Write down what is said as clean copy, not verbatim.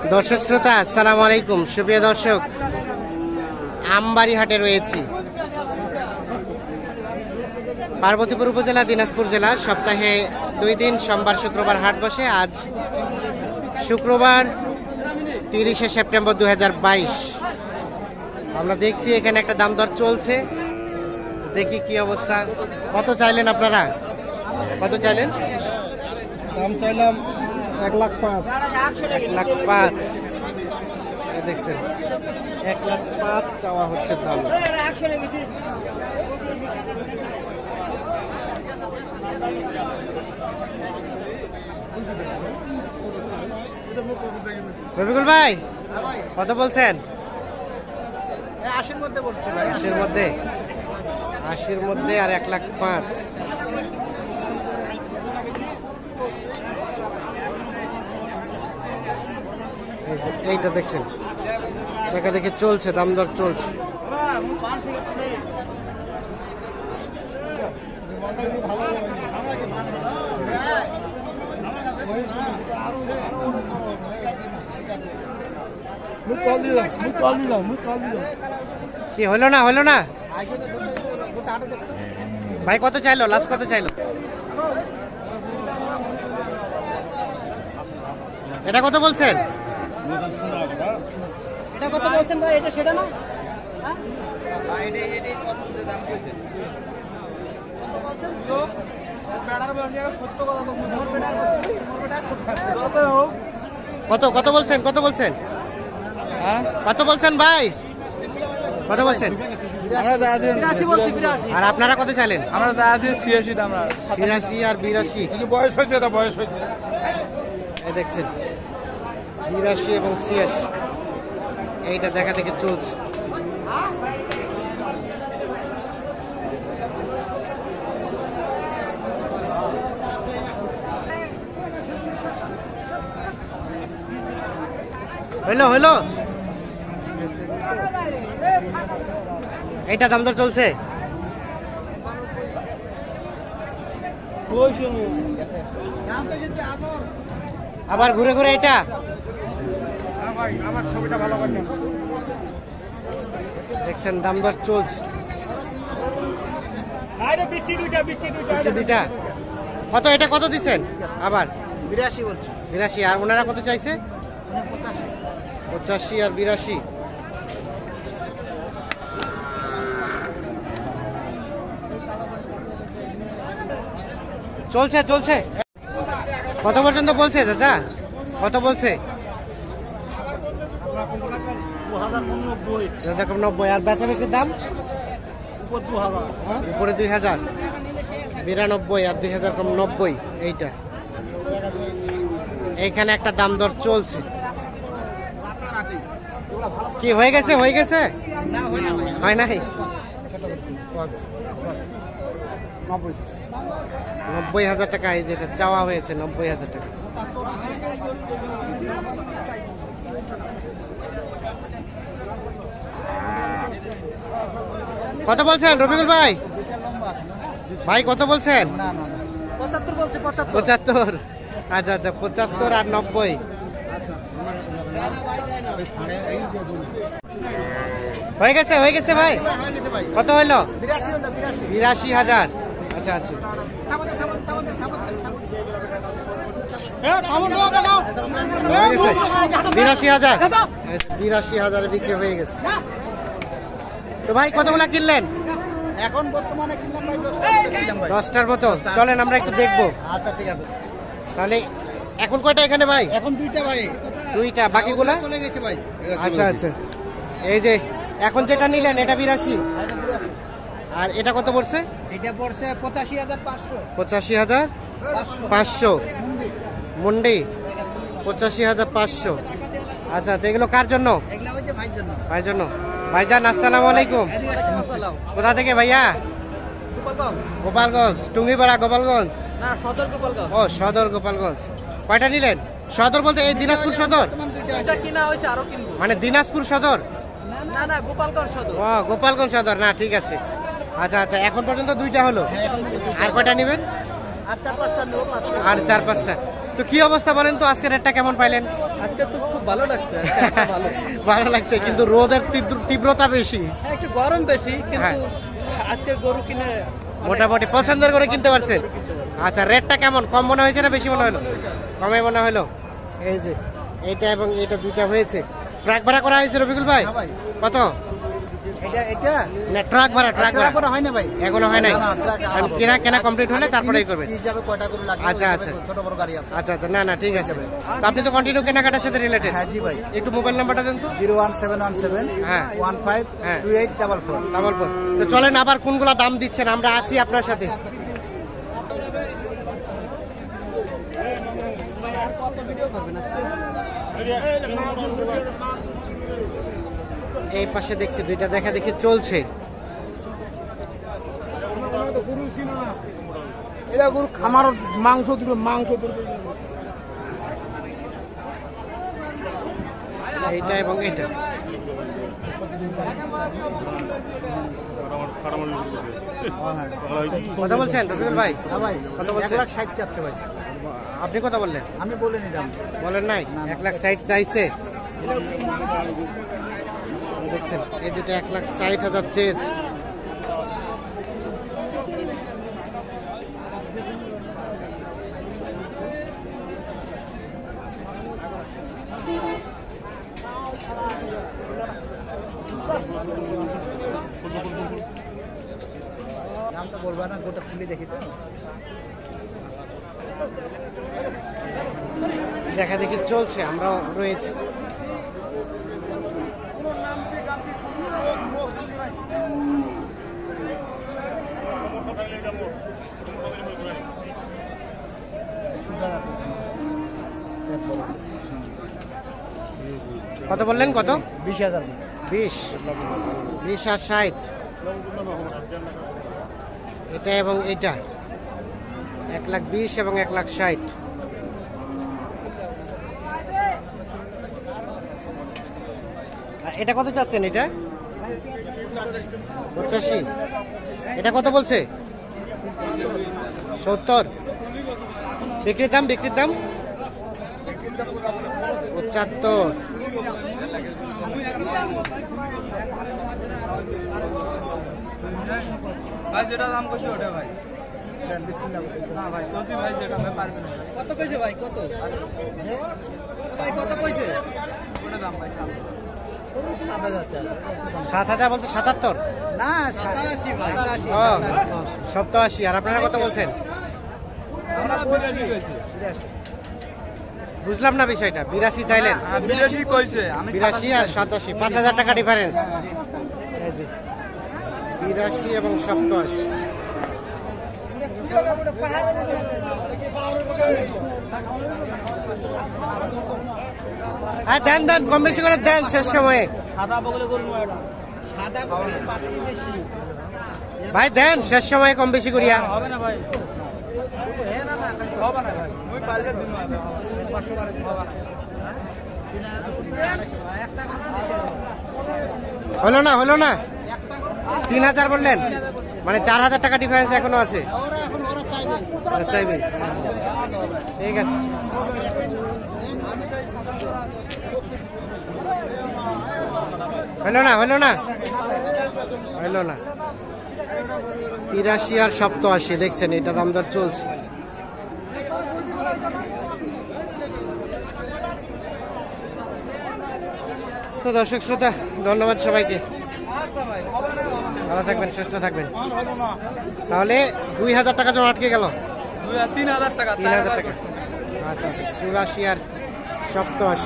দর্শক শ্রোতা আসসালামু আলাইকুম। সুপ্রিয় দর্শক, আমবাড়ি হাটে রয়েছি। পার্বতীপুর উপজেলা, দিনাজপুর জেলা। সপ্তাহে 2 দিন সোমবার শুক্রবার হাট বসে। আজ শুক্রবার 30শে সেপ্টেম্বর 2022। আমরা দেখছি এখানে একটা দাম দর চলছে, দেখি কি অবস্থা। কত চাইলেন আপনারা? কত চাইলেন? দাম চাইলাম 1,05,000। 1,05,000 দেখছেন, 1,05,000 চাওয়া হচ্ছে দাম। রবিকুল ভাই কত বলছেন? 80-র মধ্যে বলছি ভাই। 80-র মধ্যে, 80-র মধ্যে আর 1,05,000। এইটা দেখছেন, দেখা দেখে চলছে, দাম দর চলছে। কি হলো না, হলো না ভাই? কত চাইলো লাস্ট? কত চাইলো? এটা কত বলছেন? এটা কত বলছেন ভাই? এটা সেটা না? কত কত বলছেন? কত বলছেন? কত বলছেন ভাই? কত বলছেন? আর আপনারা কত চাইলেন? আমরা 86 দাম। 86 আর 82। বয়স হয়েছে, এটা বয়স হয়েছে। এই দেখছেন 82 এবং 86, এইটা দেখা দেখে চলছে। হইলো হইলো, এইটা দাম দর চলছে। আবার ঘুরে ঘুরে এটা আমার ছবিটা ভালো করে দেখছেন, দাম দর চলছে। দুইটা কত? এটা কত দিচ্ছেন? আবার 82 বলছি। 82। আর ওনারা কত চাইছে? 85 আর 82। চলছে চলছে। কত পর্যন্ত বলছে চাচা? কত বলছে? 90। আর বেচা বিক্রির দাম? উপরে 2,000। 92 আর 2,000 কম 90। এইটা এইখানে একটা দাম দর চলছে। কি হয়ে গেছে? হয়ে গেছে? হয় নাই? 90,000 টাকা এই যেটা চাওয়া হয়েছে, 90,000 টাকা। কত বলছেন রবিকুল ভাই? ভাই কত বলছেন? 75 বলছে। 75। আচ্ছা আচ্ছা, 75 আর 90। হয়ে গেছে, হয়ে গেছে ভাই। কত হইলো? 82,000। আচ্ছা আচ্ছা, 82,000। 82,000 বিক্রি হয়ে গেছে। তো ভাই কতগুলা কিনলেন? এখন বর্তমানে কিনলাম ভাই 10টার মতো। চলেন আমরা একটু দেখবো। আচ্ছা ঠিক আছে। তাহলে এখন কয়টা এখানে ভাই? এখন 2টা ভাই। 2টা, বাকিগুলা চলে গেছে ভাই। আচ্ছা আচ্ছা, এই যে এখন যেটা নিলেন এটা 82। আর এটা কত পড়ছে? এটা পড়ছে 85,500। 85,500 মুন্ডি। 85,500। আচ্ছা আচ্ছা, এগুলো কার জন্য? এগুলা হচ্ছে ভাইয়ের জন্য। ভাইয়ের জন্য। ভাইজান আসসালামু আলাইকুম। কোথা থেকে ভাইয়া? গোপালগঞ্জ। টুঙ্গিপাড়া গোপালগঞ্জ? না, সদর গোপালগঞ্জ। ও সদর গোপালগঞ্জ। কয়টা নিলেন? সদর বলতে এই দিনাজপুর সদর? এটা কিনা হয়েছে, আরো কিনবো। মানে দিনাজপুর সদর? না না, গোপালগঞ্জ সদর। ও গোপালগঞ্জ সদর, না ঠিক আছে। আচ্ছা আচ্ছা, এখন পর্যন্ত 2টা হলো। আর কয়টা নেবেন? আর 4-5টা নেবো। আর 4-5টা। তো তো কি অবস্থা বলেন তো, আজকে রেটটা কেমন পাইলেন? আজকে তো খুব ভালো লাগছে, আজকে একটা ভালো। ভালো লাগছে, কিন্তু রোদের তীব্রতা বেশি, হ্যাঁ, একটু গরম বেশি, কিন্তু আজকে গরু কিনে মোটামুটি পছন্দের করে কিনতে পারছেন। আচ্ছা, রেটটা কেমন, কম মনে হয়েছে না বেশি মনে হলো? কমে মনে হলো। এই যে এইটা এবং এটা দুইটা হয়েছে। ট্রাক ভাড়া করা হয়েছে রবিকুল ভাই? কত? এটা না, ট্রাক ভাড়া হয় না ভাই, এখনো হয় নাই। কেনা কমপ্লিট হলে তারপরেই করবেন। হিসাবে কয়টা গরু লাগবে? আচ্ছা আচ্ছা ছোট বড় গাড়ি আছে। আচ্ছা আচ্ছা, না ঠিক আছে। তো আপনি তো কন্টিনিউ কেনাকাটার সাথে রিলেটেড। হ্যাঁ জি ভাই। একটু মোবাইল নাম্বারটা দেন তো। 01717 হ্যাঁ 152844। তো চলেন, আবার কোনগুলা দাম দিচ্ছেন, আমরা আছি আপনার সাথে। এই পাশে দেখছি দুইটা দেখা দেখি চলছে। এরা গরু খামার মাংস দিবে, এইটা এবং এইটা। কথা বলছেন রবিকুল ভাই? হ্যাঁ ভাই, কত বলছেন? 1,60,000 চাচ্ছে ভাই। আপনি কত বললেন? আমি বলিনি দাম। বলেন নাই? 1,60,000 চাইছে। দেখছেন এই দুটো 1,60,000 চেয়েছে। দামটা বলবা না, গোটা খুলে দেখি তো। দেখা দেখি চলছে, আমরাও রয়েছি। কত বললেন? কত? 20,000। 20 আর 60। এটা এবং এটা 1,20,000 এবং 1,60,000। এটা কত চাচ্ছেন? এটা 85। এটা কত বলছে? 70। বিক্রির দাম 75। ভাই যেটা দাম কইছে ওটা ভাই। না ভাই, কত ভাই যেটা আমি পারবে না। কত কইছে ভাই? কত ভাই, কত কইছে? ওটা দাম ভাই 7,000 বলতে 77। না 87 ভাই। ও 87। আর আপনারা কত বলছেন? আমরা 82 কইছি। বুঝলাম না বিষয়টা। 82 চাইলেন? 82 কইছে, আমি 82 আর 87, 5,000 টাকা ডিফারেন্স। 82 এবং 87। হ্যাঁ দেন কম বেশি করে দেন শেষ সময়ে। সাদা বগলে গরু এটা। সাদা বগলে পাতি বেশি। ভাই দেন শেষ সময়ে কম বেশি করিয়া। হবে না ভাই। হবে না ভাই। মই পারলে দিন হবে। 500 করে দিন হবে না। হলো না 3,000 বললেন, মানে 4,000 টাকা ডিফারেন্স এখনো আছে। ওরা চাইবে। ঠিক আছে। হলো না 83 আর 87। দেখছেন এটা দামদার চলছে। তো দর্শক শ্রোতা, ধন্যবাদ সবাইকে। ভালো থাকবেন, সুস্থ থাকবেন। তাহলে 2,000 টাকা জমা আটকে গেল। 3,000 টাকা। 3,000 টাকা। আচ্ছা 84 আর 87।